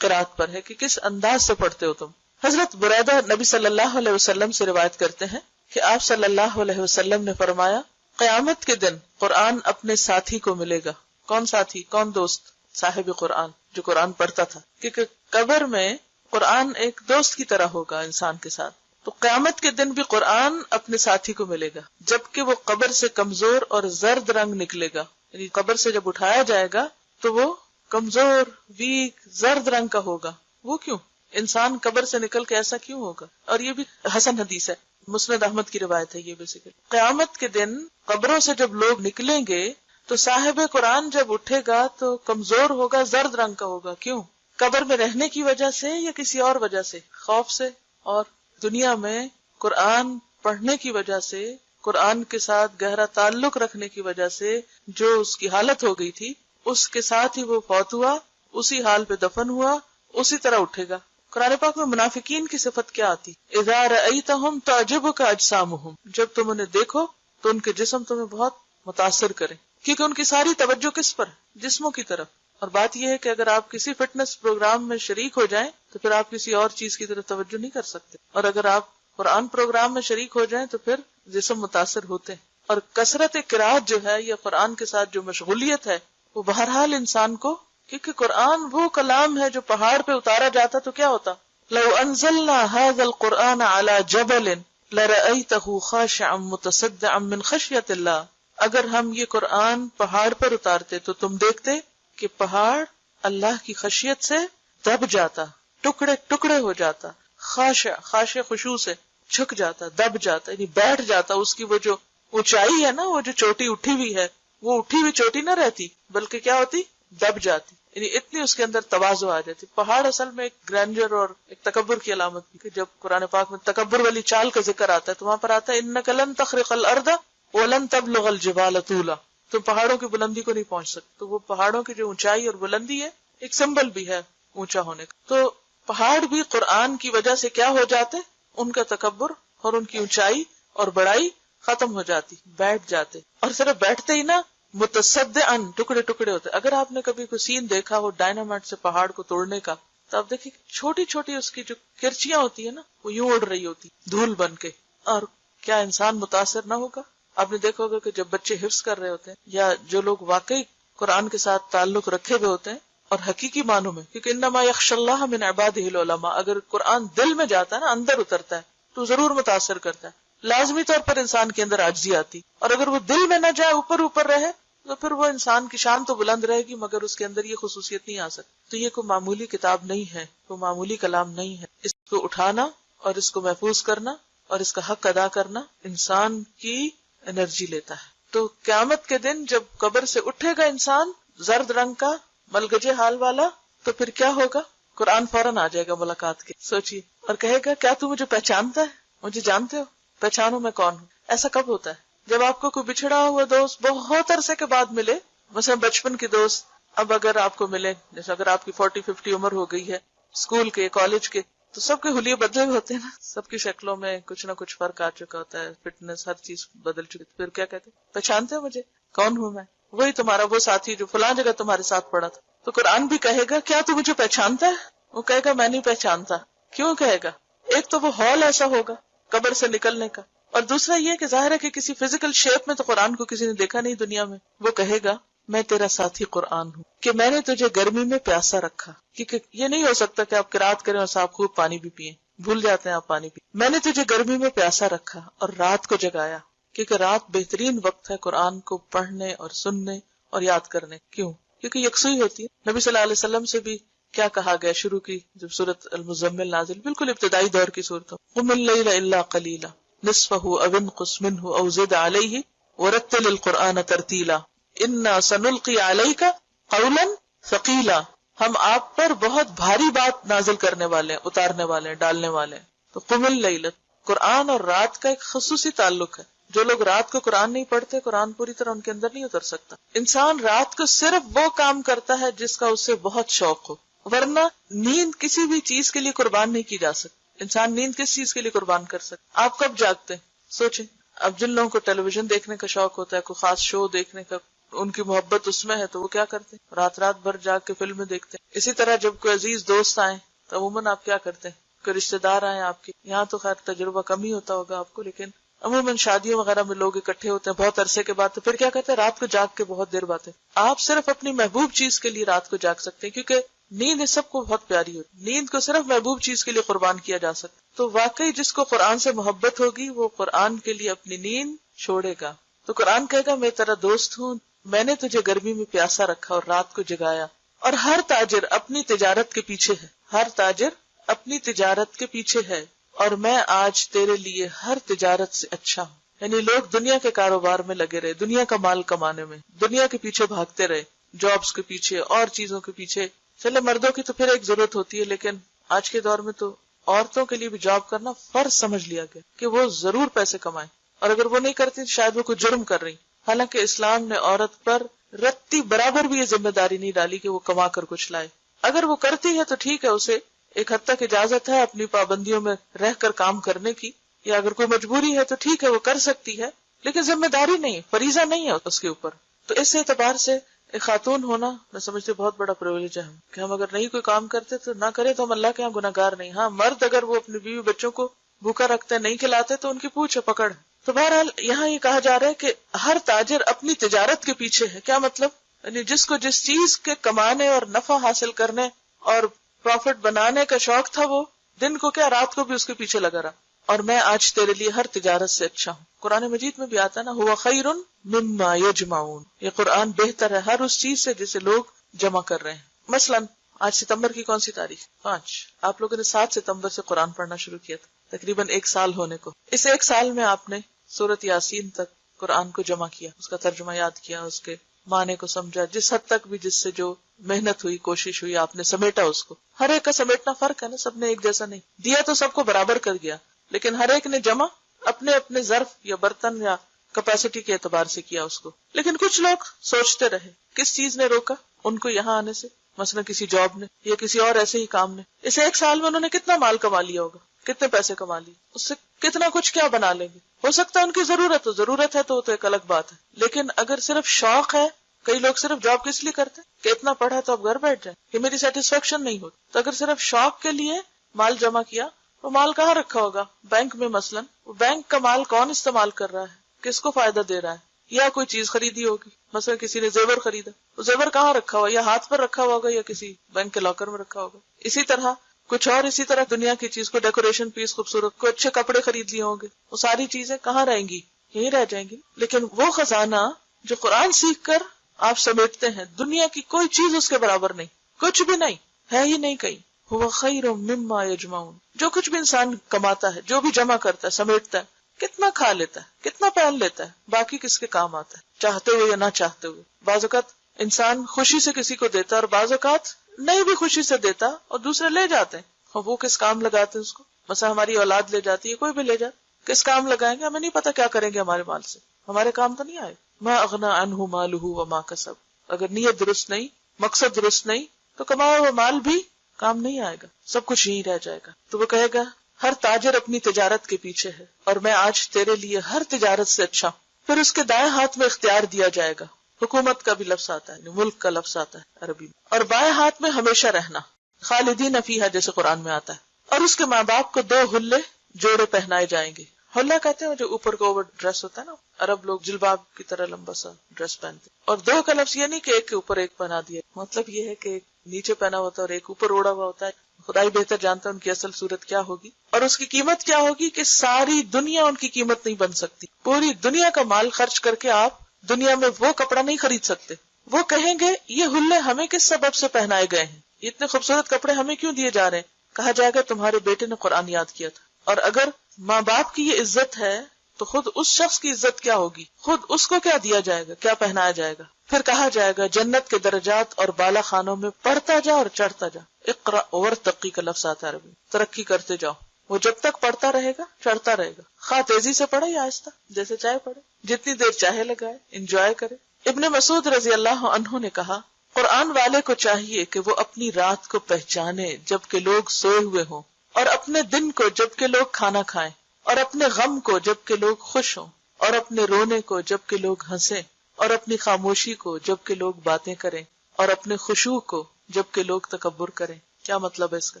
Speaker 1: قرات پر ہے کہ کس انداز سے پڑھتے ہو تم. حضرت بریدہ نبی صلی اللہ علیہ وسلم سے روایت کرتے ہیں کہ آپ صلی اللہ علیہ وسلم نے فرمایا، قیامت کے دن قرآن اپنے ساتھی کو ملے گا. کون ساتھی؟ کون دوست؟ صاحب قرآن، جو قرآن پڑھتا تھا. کیونکہ قبر میں قرآن ایک دوست کی طرح ہوگا انسان کے ساتھ. تو قیامت کے دن بھی قرآن اپنے ساتھی کو ملے گا، جبکہ وہ قبر سے کمزور اور زرد رنگ نکلے گا. یعنی قبر سے جب اٹھایا جائے گا تو وہ کمزور، ویک، زرد رنگ کا ہوگا. وہ کیوں؟ انسان قبر سے نکل کے ایسا کیوں ہوگا؟ اور یہ بھی حسن حدیث ہے، مسند احمد کی روایت ہے. یہ بیسیکلی قیامت کے دن قبروں سے جب لوگ نکلیں گے تو صاحب قرآن جب اٹھے گا تو کمزور ہوگا، زرد رنگ کا ہوگا. کیوں؟ قبر میں رہنے کی وجہ سے یا کسی اور وجہ سے؟ خوف سے. اور دنیا میں قرآن پڑھنے کی وجہ سے قرآن کے ساتھ گہرا تعلق رکھنے کی وجہ سے جو اس کی حالت ہو گئی تھی اس کے ساتھ ہی وہ فوت ہوا، اسی حال پہ دفن ہوا، اسی طرح اٹھے گا۔ قرآن پاک میں منافقین کی صفت کیا آتی؟ اذا رأیتہم تعجبک اجسامہم، جب تم انہیں دیکھو تو ان کے جسم تمہیں بہت متاثر کریں، کیونکہ ان کی ساری توجہ کس پر ہے؟ جسموں کی طرف۔ اور بات یہ ہے کہ اگر آپ کسی فٹنس پروگرام میں شریک ہو جائیں تو پھر آپ کسی اور چیز کی طرف توجہ نہیں کر سکتے، اور اگر آپ قرآن پروگرام میں شریک ہو جائیں تو پھر جسم متاثر ہوتے ہیں۔ اور کثرت قرات جو ہے یا قرآن کے ساتھ جو مشغولیت ہے وہ بہرحال انسان کو، کیونکہ قرآن وہ کلام ہے جو پہاڑ پہ اتارا جاتا تو کیا ہوتا؟ لو انزلنا هذا القرآن على جبل لرأيته خاشعا متصدعا من خشية الله، اگر ہم یہ قرآن پہاڑ پر اتارتے تو تم دیکھتے کہ پہاڑ اللہ کی خشیت سے دب جاتا، ٹکڑے ٹکڑے ہو جاتا، خاشع خشوع سے جھک جاتا، دب جاتا، یعنی بیٹھ جاتا۔ اس کی وہ جو اونچائی ہے نا، وہ جو چوٹی اٹھی ہوئی ہے، وہ اٹھی ہوئی چوٹی نہ رہتی بلکہ کیا ہوتی؟ دب جاتی، یعنی اتنی اس کے اندر تواضع آ جاتی۔ پہاڑ اصل میں ایک گرینڈر اور ایک تکبر کی علامت ہے، کہ جب قرآن پاک میں تکبر والی چال کا ذکر آتا ہے تو وہاں پر آتا ہے انک لن تخرق الارض ولن تبلغ الجبال طولا، تم پہاڑوں کی بلندی کو نہیں پہنچ سکتے۔ تو وہ پہاڑوں کی جو اونچائی اور بلندی ہے ایک سمبل بھی ہے اونچا ہونے کا۔ تو پہاڑ بھی قرآن کی وجہ سے کیا ہو جاتے؟ ان کا تکبر اور ان کی اونچائی اور بڑائی ختم ہو جاتی، بیٹھ جاتے، اور صرف بیٹھتے ہی نہ، متصدعن، ٹکڑے ٹکڑے ہوتے۔ اگر آپ نے کبھی کوئی سین دیکھا ہو ڈائنامائٹ سے پہاڑ کو توڑنے کا تو آپ دیکھیں چھوٹی چھوٹی اس کی جو کرچیاں ہوتی ہیں نا وہ یوں اڑ رہی ہوتی دھول بن کے، اور کیا انسان متاثر نہ ہوگا؟ آپ نے دیکھا ہوگا کہ جب بچے حفظ کر رہے ہوتے ہیں یا جو لوگ واقعی قرآن کے ساتھ تعلق رکھے ہوئے ہوتے ہیں اور حقیقی معنوں میں، کیونکہ انما یخشی اللہ من عبادہ العلماء، اگر قرآن دل میں جاتا ہے نا، اندر اترتا ہے تو ضرور متاثر کرتا ہے، لازمی طور پر انسان کے اندر عاجزی آتی، اور اگر وہ دل میں نہ جائے، اوپر اوپر رہے تو پھر وہ انسان کی شان تو بلند رہے گی مگر اس کے اندر یہ خصوصیت نہیں آ سکتی۔ تو یہ کوئی معمولی کتاب نہیں ہے، کوئی معمولی کلام نہیں ہے۔ اس کو اٹھانا اور اس کو محفوظ کرنا اور اس کا حق ادا کرنا انسان کی انرجی لیتا ہے۔ تو قیامت کے دن جب قبر سے اٹھے گا انسان زرد رنگ کا ملگجے حال والا، تو پھر کیا ہوگا؟ قرآن فوراً آ جائے گا ملاقات کے، سوچئے، اور کہے گا کیا تو مجھے پہچانتا ہے؟ مجھے جانتے ہو؟ پہچانو میں کون ہوں۔ ایسا کب ہوتا ہے؟ جب آپ کو کوئی بچھڑا ہوا دوست بہت عرصے کے بعد ملے، مثلا بچپن کے دوست اب اگر آپ کو ملے، جیسے اگر آپ کی 40-50 عمر ہو گئی ہے، اسکول کے، کالج کے، تو سب کے حلیے بدلے ہوئے ہوتے ہیں نا، سب کی شکلوں میں کچھ نہ کچھ فرق آ چکا ہوتا ہے، فٹنس ہر چیز بدل چکی، پھر کیا کہتے ہیں؟ پہچانتے ہو مجھے؟ کون ہوں میں؟ وہی تمہارا وہ ساتھی جو فلاں جگہ تمہارے ساتھ پڑا تھا۔ تو قرآن بھی کہے گا کیا تو مجھے پہچانتا ہے؟ وہ کہے گا میں نہیں پہچانتا۔ کیوں کہے گا؟ ایک تو وہ ہال ایسا ہوگا قبر سے نکلنے کا، اور دوسرا یہ کہ ظاہر ہے کہ کسی فزیکل شیپ میں تو قرآن کو کسی نے دیکھا نہیں دنیا میں۔ وہ کہے گا میں تیرا ساتھی قرآن ہوں، کہ میں نے تجھے گرمی میں پیاسا رکھا، کیونکہ یہ نہیں ہو سکتا کہ آپ قرات کریں اور صاحب خوب پانی بھی پیئیں، بھول جاتے ہیں آپ پانی پی۔ میں نے تجھے گرمی میں پیاسا رکھا اور رات کو جگایا، کیونکہ رات بہترین وقت ہے قرآن کو پڑھنے اور سننے اور یاد کرنے۔ کیوں؟ کیونکہ یکسوئی ہوتی ہے۔ نبی صلی اللہ علیہ وسلم سے بھی کیا کہا گیا شروع کی جب سورۃ المزمل نازل، بالکل ابتدائی دور کی صورتوں، قم اللیل الا قلیلا نصفہ او انقص منہ او زد علیہ ورتل القرآن ترتیلا انا سنلقی علیک قولا ثقیلا، ہم آپ پر بہت بھاری بات نازل کرنے والے ہیں، اتارنے والے ہیں، ڈالنے والے ہیں۔ تو قم اللیل، قرآن اور رات کا ایک خصوصی تعلق ہے۔ جو لوگ رات کو قرآن نہیں پڑھتے، قرآن پوری طرح ان کے اندر نہیں اتر سکتا۔ انسان رات کو صرف وہ کام کرتا ہے جس کا اسے بہت شوق ہو، ورنہ نیند کسی بھی چیز کے لیے قربان نہیں کی جا سکتی۔ انسان نیند کس چیز کے لیے قربان کر سکتا؟ آپ کب جاگتے ہیں؟ سوچیں، اب جن لوگوں کو ٹیلی ویژن دیکھنے کا شوق ہوتا ہے، کوئی خاص شو دیکھنے کا، ان کی محبت اس میں ہے تو وہ کیا کرتے ہیں؟ رات بھر جاگ کے فلمیں دیکھتے ہیں۔ اسی طرح جب کوئی عزیز دوست آئے تو عموماً آپ کیا کرتے ہیں؟ کوئی رشتے دار آئے آپ کے، یہاں تو خیر تجربہ کم ہی ہوتا ہوگا آپ کو، لیکن عموماً شادیوں وغیرہ میں لوگ اکٹھے ہوتے ہیں بہت عرصے کے بعد، تو پھر کیا کہتے ہیں؟ رات کو جاگ کے بہت دیر باتیں۔ آپ صرف اپنی محبوب چیز کے لیے رات کو جاگ سکتے ہیں، کیونکہ نیند اس سب کو بہت پیاری ہوتی، نیند کو صرف محبوب چیز کے لیے قربان کیا جا سکتا۔ تو واقعی جس کو قرآن سے محبت ہوگی وہ قرآن کے لیے اپنی نیند چھوڑے گا۔ تو قرآن کہے گا میں تیرا دوست ہوں، میں نے تجھے گرمی میں پیاسا رکھا اور رات کو جگایا۔ اور ہر تاجر اپنی تجارت کے پیچھے ہے، ہر تاجر اپنی تجارت کے پیچھے ہے، اور میں آج تیرے لیے ہر تجارت سے اچھا ہوں۔ یعنی لوگ دنیا کے کاروبار میں لگے رہے، دنیا کا مال کمانے میں، دنیا کے پیچھے بھاگتے رہے، جابز کے پیچھے اور چیزوں کے پیچھے۔ چلے مردوں کی تو پھر ایک ضرورت ہوتی ہے، لیکن آج کے دور میں تو عورتوں کے لیے بھی جاب کرنا فرض سمجھ لیا گیا کہ وہ ضرور پیسے کمائیں، اور اگر وہ نہیں کرتی شاید وہ کوئی جرم کر رہی. حالانکہ اسلام نے عورت پر رتی برابر بھی یہ ذمہ داری نہیں ڈالی کہ وہ کما کر کچھ لائے. اگر وہ کرتی ہے تو ٹھیک ہے، اسے ایک حد تک اجازت ہے اپنی پابندیوں میں رہ کر کام کرنے کی، یا اگر کوئی مجبوری ہے تو ٹھیک ہے وہ کر سکتی ہے، لیکن ذمہ داری نہیں، فریضہ نہیں ہے اس کے اوپر. تو اس اعتبار سے ایک خاتون ہونا میں سمجھتی بہت بڑا پریویلیج ہے کہ ہم اگر نہیں کوئی کام کرتے تو نہ کرے تو ہم اللہ کے یہاں گناہگار نہیں. ہاں مرد اگر وہ اپنی بیوی بچوں کو بھوکا رکھتے نہیں کھلاتے تو ان کی پوچھ پکڑ. تو بہرحال یہاں یہ کہا جا رہا ہے کہ ہر تاجر اپنی تجارت کے پیچھے ہے. کیا مطلب؟ یعنی جس کو جس چیز کے کمانے اور نفع حاصل کرنے اور پروفٹ بنانے کا شوق تھا وہ دن کو کیا رات کو بھی اس کے پیچھے لگا رہا. اور میں آج تیرے لیے ہر تجارت سے اچھا ہوں. قرآن مجید میں بھی آتا ہے نا، ہوا خیر مما یجمعون. یہ قرآن بہتر ہے ہر اس چیز سے جسے لوگ جمع کر رہے ہیں. مثلا آج ستمبر کی کون سی تاریخ؟ 5. آپ لوگوں نے 7 ستمبر سے قرآن پڑھنا شروع کیا تھا، تقریباً 1 سال ہونے کو. اس 1 سال میں آپ نے سورۃ یاسین تک قرآن کو جمع کیا، اس کا ترجمہ یاد کیا، اس کے معنی کو سمجھا، جس حد تک بھی جس سے جو محنت ہوئی کوشش ہوئی آپ نے سمیٹا اس کو. ہر ایک کا سمیٹنا فرق ہے نا، سب نے ایک جیسا نہیں دیا تو سب کو برابر کر گیا، لیکن ہر ایک نے جمع اپنے اپنے ظرف یا برتن یا کیپیسٹی کے اعتبار سے کیا اس کو. لیکن کچھ لوگ سوچتے رہے کس چیز نے روکا ان کو یہاں آنے سے، مثلا کسی جاب نے یا کسی اور ایسے ہی کام نے. اس 1 سال میں انہوں نے کتنا مال کما لیا ہوگا، کتنے پیسے کما لیے، اس سے کتنا کچھ کیا بنا لیں گے. ہو سکتا ہے ان کی ضرورت ہے تو ایک الگ بات ہے، لیکن اگر صرف شوق ہے، کئی لوگ صرف جاب کس لیے کرتے ہیں کہ اتنا پڑھا تو اب گھر بیٹھ جائیں کہ میری سیٹسفیکشن نہیں ہوتی. تو اگر صرف شوق کے لیے مال جمع کیا، وہ مال کہاں رکھا ہوگا؟ بینک میں. مثلا وہ بینک کا مال کون استعمال کر رہا ہے، کس کو فائدہ دے رہا ہے؟ یا کوئی چیز خریدی ہوگی، مثلا کسی نے زیور خریدا، وہ زیور کہاں رکھا ہوا؟ یا ہاتھ پر رکھا ہوا ہوگا یا کسی بینک کے لاکر میں رکھا ہوگا. اسی طرح کچھ اور، اسی طرح دنیا کی چیز کو ڈیکوریشن پیس خوبصورت، کوئی اچھے کپڑے خرید لیے ہوں گے، وہ ساری چیزیں کہاں رہیں گی؟ یہیں رہ جائیں گی. لیکن وہ خزانہ جو قرآن سیکھ کر آپ سمیٹتے ہیں، دنیا کی کوئی چیز اس کے برابر نہیں، کچھ بھی نہیں ہے ہی نہیں کہیں. ہوا خیر مما یجمعون. جو کچھ بھی انسان کماتا ہے، جو بھی جمع کرتا ہے، سمیٹتا ہے، کتنا کھا لیتا ہے، کتنا پہن لیتا ہے، باقی کس کے کام آتا ہے، چاہتے ہوئے یا نہ چاہتے ہوئے. بعض اوقات انسان خوشی سے کسی کو دیتا ہے اور بعض اوقات نہیں بھی خوشی سے دیتا اور دوسرے لے جاتے ہیں. اور وہ کس کام لگاتے ہیں اس کو؟ مثلا ہماری اولاد لے جاتی ہے، کوئی بھی لے جائے، کس کام لگائیں گے؟ ہمیں نہیں پتا کیا کریں گے ہمارے مال سے، ہمارے کام تو نہیں آئے. ما اغنى عنہ مالہ وما کسب. اگر نیت درست نہیں، مقصد درست نہیں تو کمایا ہوا مال بھی کام نہیں آئے گا، سب کچھ یہیں رہ جائے گا. تو وہ کہے گا ہر تاجر اپنی تجارت کے پیچھے ہے اور میں آج تیرے لیے ہر تجارت سے اچھا ہوں. پھر اس کے دائیں ہاتھ میں اختیار دیا جائے گا. حکومت کا بھی لفظ آتا ہے، ملک کا لفظ آتا ہے عربی میں. اور بائیں ہاتھ میں ہمیشہ رہنا، خالدین فیہا جیسے قرآن میں آتا ہے. اور اس کے ماں باپ کو 2 حلے جوڑے پہنائے جائیں گے. حلہ کہتے ہیں جو اوپر کو اوور ڈریس ہوتا ہے نا، عرب لوگ جلباب کی طرح لمبا سا ڈریس پہنتے. اور 2 کا لفظ یہ نہیں کہ ایک کے اوپر ایک پہنا دیا، مطلب یہ ہے کہ ایک نیچے پہنا ہوتا ہے اور ایک اوپر اوڑا ہوا ہوتا ہے. خدا ہی بہتر جانتا ہے ان کی اصل صورت کیا ہوگی اور اس کی قیمت کیا ہوگی کہ ساری دنیا ان کی قیمت نہیں بن سکتی. پوری دنیا کا مال خرچ کر کے آپ دنیا میں وہ کپڑا نہیں خرید سکتے. وہ کہیں گے یہ حلے ہمیں کس سبب سے پہنائے گئے ہیں، اتنے خوبصورت کپڑے ہمیں کیوں دیے جا رہے ہیں؟ کہا جائے گا تمہارے بیٹے نے قرآن یاد کیا تھا. اور اگر ماں باپ کی یہ عزت ہے تو خود اس شخص کی عزت کیا ہوگی، خود اس کو کیا دیا جائے گا، کیا پہنایا جائے گا. پھر کہا جائے گا جنت کے درجات اور بالا خانوں میں پڑھتا جا اور چڑھتا جا. اقرا ورتقی کا لفظ آتا ہے عربی، ترقی کرتے جاؤ. وہ جب تک پڑھتا رہے گا چڑھتا رہے گا، خواہ تیزی سے پڑھے یا آہستہ، جیسے چاہے پڑھے، جتنی دیر چاہے لگائے، انجوائے کرے. ابن مسعود رضی اللہ عنہ نے کہا قرآن والے کو چاہیے کہ وہ اپنی رات کو پہچانے جبکہ لوگ سوئے ہوئے ہوں، اور اپنے دن کو جبکہ لوگ کھانا کھائیں، اور اپنے غم کو جبکہ لوگ خوش ہوں، اور اپنے رونے کو جبکہ لوگ ہنسیں، اور اپنی خاموشی کو جبکہ لوگ باتیں کریں، اور اپنے خشوع کو جبکہ لوگ تکبر کریں. کیا مطلب ہے اس کا؟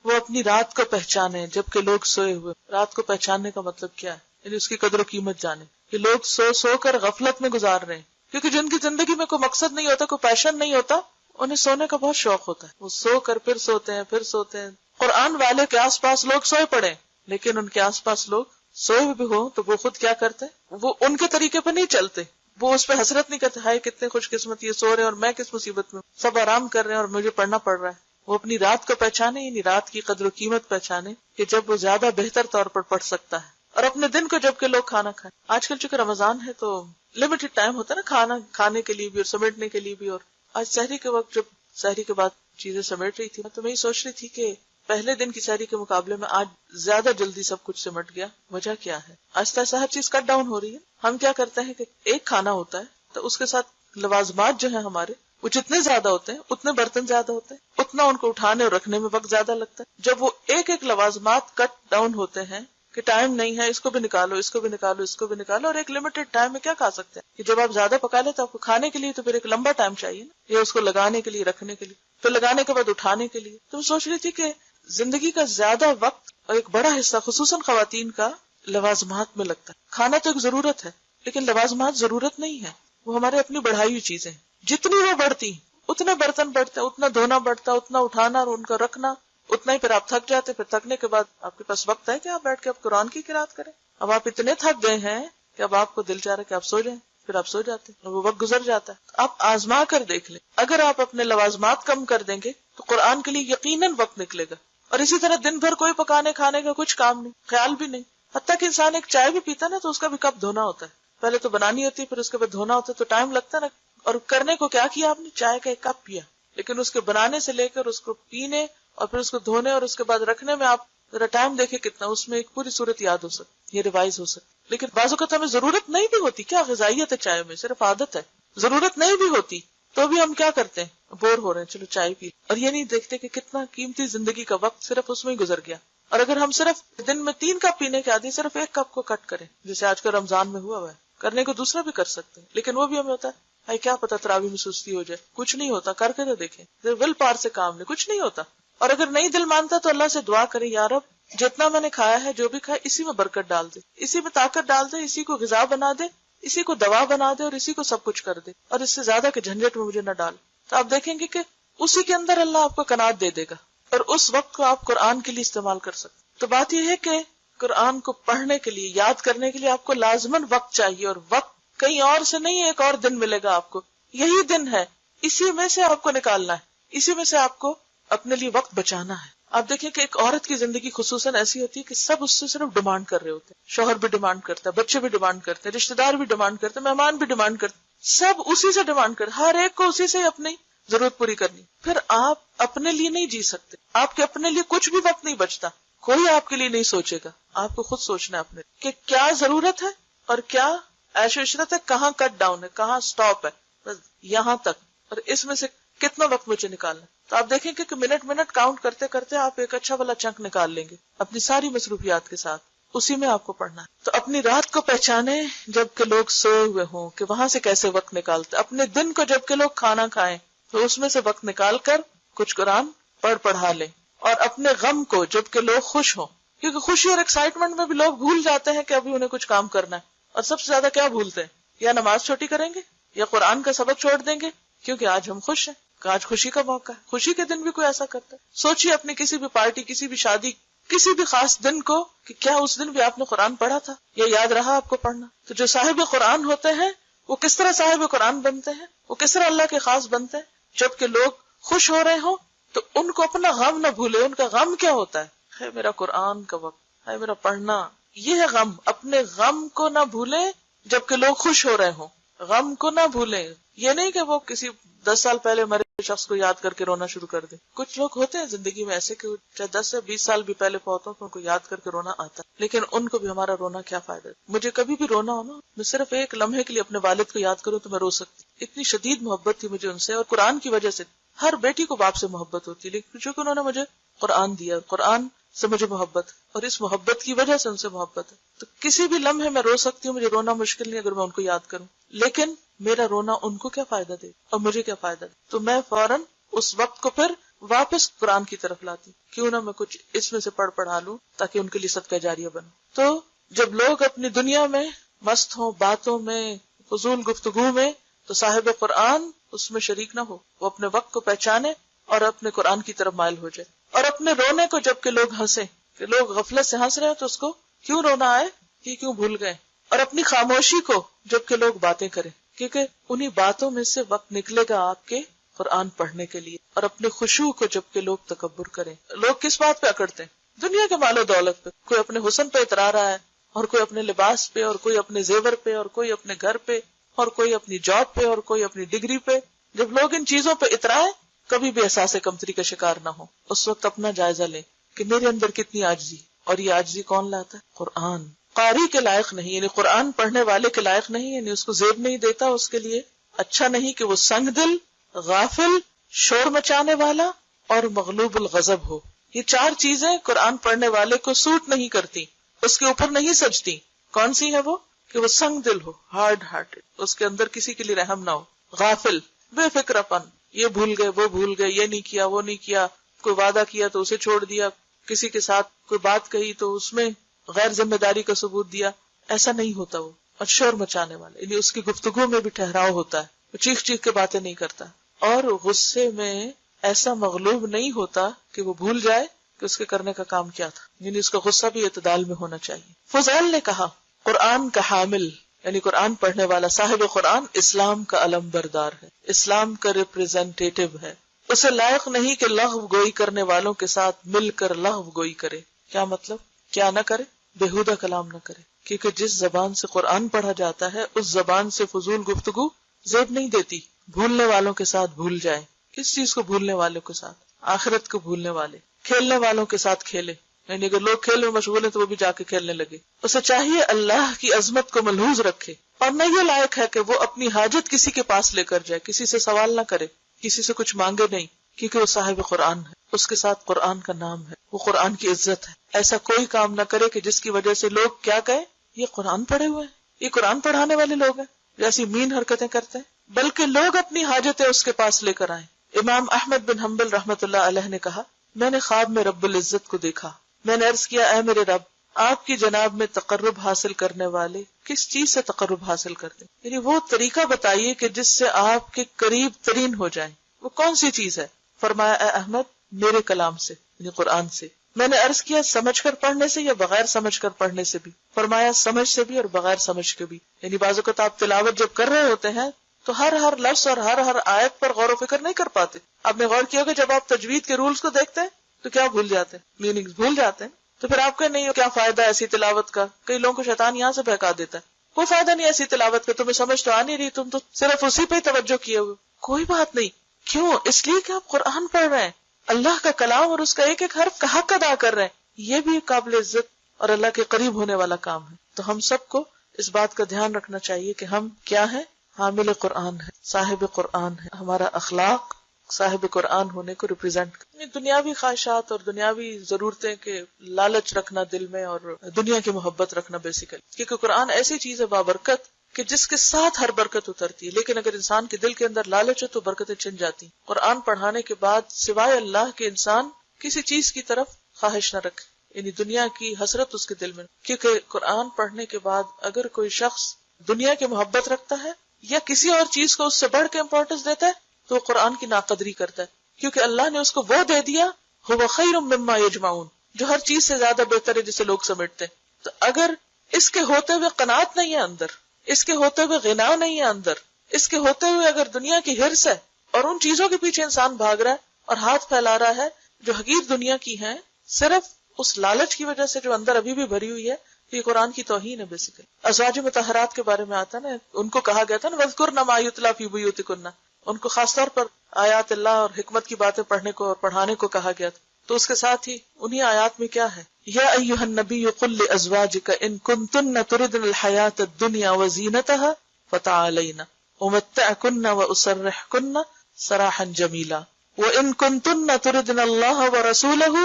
Speaker 1: وہ اپنی رات کو پہچانے جبکہ لوگ سوئے ہوئے. رات کو پہچاننے کا مطلب کیا ہے؟ یعنی اس کی قدر و قیمت جانے کہ لوگ سو کر غفلت میں گزار رہے ہیں، کیونکہ جن کی زندگی میں کوئی مقصد نہیں ہوتا، کوئی پیشن نہیں ہوتا، انہیں سونے کا بہت شوق ہوتا ہے. وہ سو کر پھر سوتے ہیں، پھر سوتے ہیں. قرآن والے کے آس پاس لوگ سوئے پڑے، لیکن ان کے آس پاس لوگ سوئے بھی ہوں تو وہ خود کیا کرتے؟ وہ ان کے طریقے پہ نہیں چلتے، وہ اس پہ حسرت نہیں کرتے ہائے کتنے خوش قسمت یہ سو رہے ہیں اور میں کس مصیبت میں، سب آرام کر رہے ہیں اور مجھے پڑھنا پڑ رہا ہے. وہ اپنی رات کو پہچانے، یعنی رات کی قدر و قیمت پہچانے کہ جب وہ زیادہ بہتر طور پر پڑھ سکتا ہے، اور اپنے دن کو جب کہ لوگ کھانا کھائیں. آج کل چونکہ رمضان ہے تو لمیٹڈ ٹائم ہوتا ہے نا کھانا کھانے کے لیے بھی اور سمیٹنے کے لیے بھی. اور آج سحری کے وقت جب سحری کے بعد چیزیں سمیٹ رہی تھی تو میں یہ سوچ رہی تھی کہ پہلے دن کی سحری کے مقابلے میں آج زیادہ جلدی سب کچھ سمٹ گیا. وجہ کیا ہے؟ آہستہ آہستہ ہر چیز کٹ ڈاؤن ہو رہی ہے. ہم کیا کرتے ہیں کہ ایک کھانا ہوتا ہے تو اس کے ساتھ لوازمات جو ہیں ہمارے وہ جتنے زیادہ ہوتے ہیں اتنے برتن زیادہ ہوتے ہیں, اتنا ان کو اٹھانے اور رکھنے میں وقت زیادہ لگتا ہے. جب وہ ایک ایک لوازمات کٹ ڈاؤن ہوتے ہیں کہ ٹائم نہیں ہے, اس کو بھی نکالو, اس کو بھی نکالو, اس کو بھی نکالو, اور ایک لمیٹڈ ٹائم میں کیا کھا سکتے ہیں کہ جب آپ زیادہ پکا لیں تو آپ کو کھانے کے لیے تو پھر ایک لمبا ٹائم چاہیے نا, یا اس کو لگانے کے لیے, رکھنے کے لیے, پھر لگانے کے بعد اٹھانے کے لیے. تو میں سوچ رہی تھی کہ زندگی کا زیادہ وقت اور ایک بڑا حصہ خصوصاً خواتین کا لوازمات میں لگتا ہے. کھانا تو ایک ضرورت ہے لیکن لوازمات ضرورت نہیں ہے, وہ ہمارے اپنی بڑھائی ہوئی چیزیں ہیں. جتنی وہ بڑھتی اتنے برتن بڑھتے, اتنا دھونا بڑھتا, اتنا اٹھانا اور ان کا رکھنا, اتنا ہی پھر آپ تھک جاتے. پھر تھکنے کے بعد آپ کے پاس وقت ہے کہ آپ بیٹھ کے آپ قرآن کی قرات کریں. اب آپ اتنے تھک گئے ہیں کہ اب آپ کو دل چاہ رہا ہے کہ آپ سو جائیں, پھر آپ سو جاتے ہیں, وہ وقت گزر جاتا ہے. آپ آزما کر دیکھ لیں, اگر آپ اپنے لوازمات کم کر دیں گے تو قرآن کے لیے یقیناً وقت نکلے گا. اور اسی طرح دن بھر کوئی پکانے کھانے کا کچھ کام نہیں, خیال بھی نہیں. حتیٰ کہ انسان ایک چائے بھی پیتا نا تو اس کا بھی کپ دھونا ہوتا ہے. پہلے تو بنانی ہوتی ہے, پھر اس کے بعد دھونا ہوتا ہے, تو ٹائم لگتا ہے نا. اور کرنے کو کیا کیا آپ نے, چائے کا ایک کپ پیا, لیکن اس کے بنانے سے لے کر اس کو پینے اور پھر اس کو دھونے اور اس کے بعد رکھنے میں آپ ذرا ٹائم دیکھیں کتنا, اس میں ایک پوری صورت یاد ہو سکتی, یہ ریوائز ہو سکتی. لیکن بعض اوقات ہمیں ضرورت نہیں بھی ہوتی, کیا غذائیت ہے چائے میں, صرف عادت ہے, ضرورت نہیں بھی ہوتی تو بھی ہم کیا کرتے ہیں, بور ہو رہے ہیں, چلو چائے پی. اور یہ نہیں دیکھتے کہ کتنا قیمتی زندگی کا وقت صرف اس میں ہی گزر گیا. اور اگر ہم صرف دن میں 3 کپ پینے کے عادی, صرف 1 کپ کو کٹ کریں, جیسے آج کل رمضان میں ہوا ہے, کرنے کو دوسرا بھی کر سکتے ہیں, لیکن وہ بھی ہمیں ہوتا ہے کیا پتا تراویح میں سستی ہو جائے. کچھ نہیں ہوتا, کر کے تو دیکھیں, ول پار سے کام نہیں, کچھ نہیں ہوتا. اور اگر نہیں دل مانتا تو اللہ سے دعا کریں, یا رب جتنا میں نے کھایا ہے, جو بھی کھایا, اسی میں برکت ڈال دے, اسی میں طاقت ڈال دے, اسی کو غذا بنا دے, اسی کو دوا بنا دے, اور اسی کو سب کچھ کر دے, اور اس سے زیادہ کہ جھنجٹ میں مجھے نہ ڈال. تو آپ دیکھیں گے کہ اسی کے اندر اللہ آپ کو قناعت دے دے گا, اور اس وقت کو آپ قرآن کے لیے استعمال کر سکتے. تو بات یہ ہے کہ قرآن کو پڑھنے کے لیے, یاد کرنے کے لیے آپ کو لازماً وقت چاہیے, اور وقت کہیں اور سے نہیں, ایک اور دن ملے گا آپ کو, یہی دن ہے, اسی میں سے آپ کو نکالنا ہے, اسی میں سے آپ کو اپنے لیے وقت بچانا ہے. آپ دیکھیں کہ ایک عورت کی زندگی خصوصاً ایسی ہوتی ہے کہ سب اس سے صرف ڈیمانڈ کر رہے ہوتے ہیں. شوہر بھی ڈیمانڈ کرتا ہے, بچے بھی ڈیمانڈ کرتے ہیں, رشتے دار بھی ڈیمانڈ کرتے ہیں, مہمان بھی ڈیمانڈ کرتے ہیں, سب اسی سے ڈیمانڈ کرتے, ہر ایک کو اسی سے اپنی ضرورت پوری کرنی. پھر آپ اپنے لیے نہیں جی سکتے, آپ کے اپنے لیے کچھ بھی وقت نہیں بچتا, کوئی آپ کے لیے نہیں سوچے گا. آپ کو خود سوچنا ہے اپنے کہ کیا ضرورت ہے اور کیا عیش و عشرت ہے, کہاں کٹ ڈاؤن ہے, کہاں سٹاپ ہے, بس یہاں تک, اور اس میں سے کتنا وقت مجھے نکالنا. تو آپ دیکھیں کہ منٹ کاؤنٹ کرتے کرتے آپ ایک اچھا والا چنک نکال لیں گے اپنی ساری مصروفیات کے ساتھ, اسی میں آپ کو پڑھنا ہے. تو اپنی رات کو پہچانے جب کہ لوگ سوئے ہوئے ہوں, کہ وہاں سے کیسے وقت نکالتے. اپنے دن کو جب کہ لوگ کھانا کھائیں تو اس میں سے وقت نکال کر کچھ قرآن پڑھا لیں. اور اپنے غم کو جب کہ لوگ خوش ہوں, کیونکہ خوشی اور ایکسائٹمنٹ میں بھی لوگ بھول جاتے ہیں کہ ابھی انہیں کچھ کام کرنا ہے. اور سب سے زیادہ کیا بھولتے ہیں, یا نماز چھوٹی کریں گے یا قرآن کا سبق چھوڑ دیں گے, کیونکہ آج ہم خوش ہیں, کہ آج خوشی کا موقع ہے. خوشی کے دن بھی کوئی ایسا کرتا ہے؟ سوچیے اپنی کسی بھی پارٹی, کسی بھی شادی, کسی بھی خاص دن کو کہ کیا اس دن بھی آپ نے قرآن پڑھا تھا, یا یاد رہا آپ کو پڑھنا. تو جو صاحب قرآن ہوتے ہیں وہ کس طرح صاحب قرآن بنتے ہیں, وہ کس طرح اللہ کے خاص بنتے ہیں, جبکہ لوگ خوش ہو رہے ہوں تو ان کو اپنا غم نہ بھولے. ان کا غم کیا ہوتا ہے میرا قرآن کا وقت ہے, میرا پڑھنا, یہ ہے غم. اپنے غم کو نہ بھولے جبکہ لوگ خوش ہو رہے ہوں, غم کو نہ بھولیں. یہ نہیں کہ وہ کسی 10 سال پہلے مرے شخص کو یاد کر کے رونا شروع کر دیں. کچھ لوگ ہوتے ہیں زندگی میں ایسے کہ چاہے 10 سے 20 سال بھی پہلے فوت ہو تو ان کو یاد کر کے رونا آتا ہے, لیکن ان کو بھی ہمارا رونا کیا فائدہ. مجھے کبھی بھی رونا ہو نا, میں صرف ایک لمحے کے لیے اپنے والد کو یاد کروں تو میں رو سکتی. اتنی شدید محبت تھی مجھے ان سے, اور قرآن کی وجہ سے. ہر بیٹی کو باپ سے محبت ہوتی ہے, لیکن چونکہ انہوں نے مجھے قرآن دیا, قرآن سے مجھے محبت, اور اس محبت کی وجہ سے ان سے محبت ہے. تو کسی بھی لمحے میں رو سکتی ہوں, مجھے رونا مشکل نہیں اگر میں ان کو یاد کروں. لیکن میرا رونا ان کو کیا فائدہ دے اور مجھے کیا فائدہ دے. تو میں فوراً اس وقت کو پھر واپس قرآن کی طرف لاتی, کیوں نہ میں کچھ اس میں سے پڑھا لوں تاکہ ان کے لیے صدقہ جاریہ بنوں. تو جب لوگ اپنی دنیا میں مست ہوں, باتوں میں, فضول گفتگو میں, تو صاحب قرآن اس میں شریک نہ ہو. وہ اپنے وقت کو پہچانے اور اپنے قرآن کی طرف مائل ہو جائے. اور اپنے رونے کو جب کہ لوگ ہنسیں, کہ لوگ غفلت سے ہنس رہے ہیں تو اس کو کیوں رونا آئے, کہ کیوں بھول گئے. اور اپنی خاموشی کو جب کہ لوگ باتیں کریں, کیونکہ انہی باتوں میں سے وقت نکلے گا آپ کے قرآن پڑھنے کے لیے. اور اپنے خشوع کو جب کہ لوگ تکبر کریں. لوگ کس بات پہ اکڑتے ہیں؟ دنیا کے مال و دولت پہ. کوئی اپنے حسن پہ اترا رہا ہے, اور کوئی اپنے لباس پہ, اور کوئی اپنے زیور پہ, اور کوئی اپنے گھر پہ, اور کوئی اپنی جاب پہ, اور کوئی اپنی ڈگری پہ. جب لوگ ان چیزوں پہ اترائے, کبھی بھی احساس کمتری کا شکار نہ ہو. اس وقت اپنا جائزہ لیں کہ میرے اندر کتنی عاجزی، اور یہ عاجزی کون لاتا ہے؟ قرآن. قاری کے لائق نہیں، یعنی قرآن پڑھنے والے کے لائق نہیں، یعنی اس کو زیب نہیں دیتا، اس کے لیے اچھا نہیں کہ وہ سنگ دل، غافل، شور مچانے والا اور مغلوب الغضب ہو. یہ چار چیزیں قرآن پڑھنے والے کو سوٹ نہیں کرتی، اس کے اوپر نہیں سجتی. کون سی ہے وہ؟ کہ وہ سنگ دل ہو، ہارڈ ہارٹڈ، اس کے اندر کسی کے لیے رحم نہ ہو، غافل، بے فکر پن، یہ بھول گئے وہ بھول گئے، یہ نہیں کیا وہ نہیں کیا، کوئی وعدہ کیا تو اسے چھوڑ دیا، کسی کے ساتھ کوئی بات کہی تو اس میں غیر ذمہ داری کا ثبوت دیا. ایسا نہیں ہوتا وہ. اور شور مچانے والے، یعنی اس کی گفتگو میں بھی ٹھہراؤ ہوتا ہے، وہ چیخ چیخ کے باتیں نہیں کرتا، اور غصے میں ایسا مغلوب نہیں ہوتا کہ وہ بھول جائے کہ اس کے کرنے کا کام کیا تھا، یعنی اس کا غصہ بھی اعتدال میں ہونا چاہیے. فضیل نے کہا قرآن کا حامل یعنی قرآن پڑھنے والا، صاحب قرآن اسلام کا علم بردار ہے، اسلام کا ریپریزنٹیٹو ہے. اسے لائق نہیں کہ لغو گوئی کرنے والوں کے ساتھ مل کر لغو گوئی کرے. کیا مطلب؟ کیا نہ کرے؟ بےہودہ کلام نہ کرے، کیونکہ جس زبان سے قرآن پڑھا جاتا ہے اس زبان سے فضول گفتگو زیب نہیں دیتی. بھولنے والوں کے ساتھ بھول جائے. کس چیز کو بھولنے والوں کے ساتھ؟ آخرت کو بھولنے والے. کھیلنے والوں کے ساتھ کھیلے، یعنی اگر لوگ کھیل میں مشغول ہیں تو وہ بھی جا کے کھیلنے لگے. اسے چاہیے اللہ کی عظمت کو ملحوظ رکھے، اور نہ یہ لائق ہے کہ وہ اپنی حاجت کسی کے پاس لے کر جائے، کسی سے سوال نہ کرے، کسی سے کچھ مانگے نہیں، کیونکہ وہ صاحب قرآن ہے، اس کے ساتھ قرآن کا نام ہے، وہ قرآن کی عزت ہے. ایسا کوئی کام نہ کرے کہ جس کی وجہ سے لوگ کیا کہیں، یہ قرآن پڑھے ہوئے ہیں، یہ قرآن پڑھانے والے لوگ ہیں، جیسی مین حرکتیں کرتے ہیں. بلکہ لوگ اپنی حاجتیں اس کے پاس لے کر آئیں. امام احمد بن حنبل رحمۃ اللہ علیہ نے کہا میں نے خواب میں رب العزت کو دیکھا. میں نے عرض کیا اے میرے رب، آپ کی جناب میں تقرب حاصل کرنے والے کس چیز سے تقرب حاصل کرتے، یعنی وہ طریقہ بتائیے کہ جس سے آپ کے قریب ترین ہو جائیں، وہ کون سی چیز ہے؟ فرمایا اے احمد میرے کلام سے، یعنی قرآن سے. میں نے عرض کیا سمجھ کر پڑھنے سے یا بغیر سمجھ کر پڑھنے سے بھی؟ فرمایا سمجھ سے بھی اور بغیر سمجھ کے بھی. یعنی بعض اوقات آپ تلاوت جب کر رہے ہوتے ہیں تو ہر لفظ اور ہر آیت پر غور و فکر نہیں کر پاتے. آپ نے غور کیا کہ جب آپ تجوید کے رولز کو دیکھتے ہیں تو کیا بھول جاتے ہیں؟ میننگز بھول جاتے ہیں. تو پھر آپ کا نہیں کیا فائدہ ایسی تلاوت کا؟ کئی لوگوں کو شیطان یہاں سے بہکا دیتا ہے، کوئی فائدہ نہیں ایسی تلاوت کا، تمہیں سمجھ تو آ نہیں رہی، تم تو صرف اسی پہ توجہ کیے ہوئے. کوئی بات نہیں. کیوں؟ اس لیے کہ آپ قرآن پڑھ رہے ہیں، اللہ کا کلام اور اس کا ایک ایک حرف کا حق ادا کر رہے ہیں. یہ بھی قابل عزت اور اللہ کے قریب ہونے والا کام ہے. تو ہم سب کو اس بات کا دھیان رکھنا چاہیے کہ ہم کیا ہیں؟ حامل قرآن ہے، صاحب قرآن ہے. ہمارا اخلاق صاحب قرآن ہونے کو ریپرزینٹ کریں. دنیاوی خواہشات اور دنیاوی ضرورتیں کے لالچ رکھنا دل میں اور دنیا کی محبت رکھنا بیسیکلی، کیونکہ قرآن ایسی چیز ہے بابرکت کہ جس کے ساتھ ہر برکت اترتی ہے. لیکن اگر انسان کے دل کے اندر لالچ ہو تو برکتیں چھن جاتی. قرآن پڑھانے کے بعد سوائے اللہ کے انسان کسی چیز کی طرف خواہش نہ رکھے، یعنی دنیا کی حسرت اس کے دل میں. کیونکہ قرآن پڑھنے کے بعد اگر کوئی شخص دنیا کی محبت رکھتا ہے یا کسی اور چیز کو اس سے بڑھ کے امپورٹنس دیتا ہے تو وہ قرآن کی ناقدری کرتا ہے، کیونکہ اللہ نے اس کو وہ دے دیا هو خیر مما یجمعون، جو ہر چیز سے زیادہ بہتر ہے جسے لوگ سمیٹتے ہیں. تو اگر اس کے ہوتے ہوئے قناعت نہیں ہے اندر، اس کے ہوتے ہوئے غنا نہیں ہے اندر، اس کے ہوتے ہوئے اگر دنیا کی ہرس ہے اور ان چیزوں کے پیچھے انسان بھاگ رہا ہے اور ہاتھ پھیلا رہا ہے جو حقیر دنیا کی ہیں صرف اس لالچ کی وجہ سے جو اندر ابھی بھی بھری ہوئی ہے، تو یہ قرآن کی توہین ہے بیسیکلی. ازواج مطہرات کے بارے میں آتا ہے نا، ان کو کہا گیا تھا نا وَاذْكُرْنَ مَا يُتْلَىٰ فِي بُيُوتِكُنَّ، ان کو خاص طور پر آیات اللہ اور حکمت کی باتیں پڑھنے کو اور پڑھانے کو کہا گیا تھا. تو اس کے ساتھ ہی انہی آیات میں کیا ہے، یا ایھا النبی قل لازواجک ان کنتن تردن الحیاۃ الدنیا وزینتها فتعالین امتعکن واسرحکن سراحا جمیلا وان کنتن تردن اللہ ورسولہ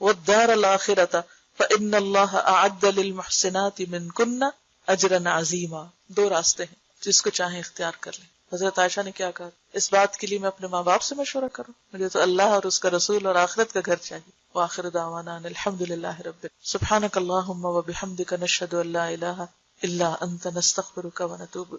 Speaker 1: والدار الآخرۃ فان اللہ اعد للمحسنات منکن اجرا عظیما. 2 راستے ہیں، جس کو چاہیں اختیار کر لیں. حضرت عائشہ نے کیا کہا، اس بات کے لیے میں اپنے ماں باپ سے مشورہ کروں؟ مجھے تو اللہ اور اس کا رسول اور آخرت کا گھر چاہیے. وآخر دعوانا الحمدللہ رب سبحانک اللہم وبحمدک نشہد ان لا الہ الا انت نستغفرک ونتوب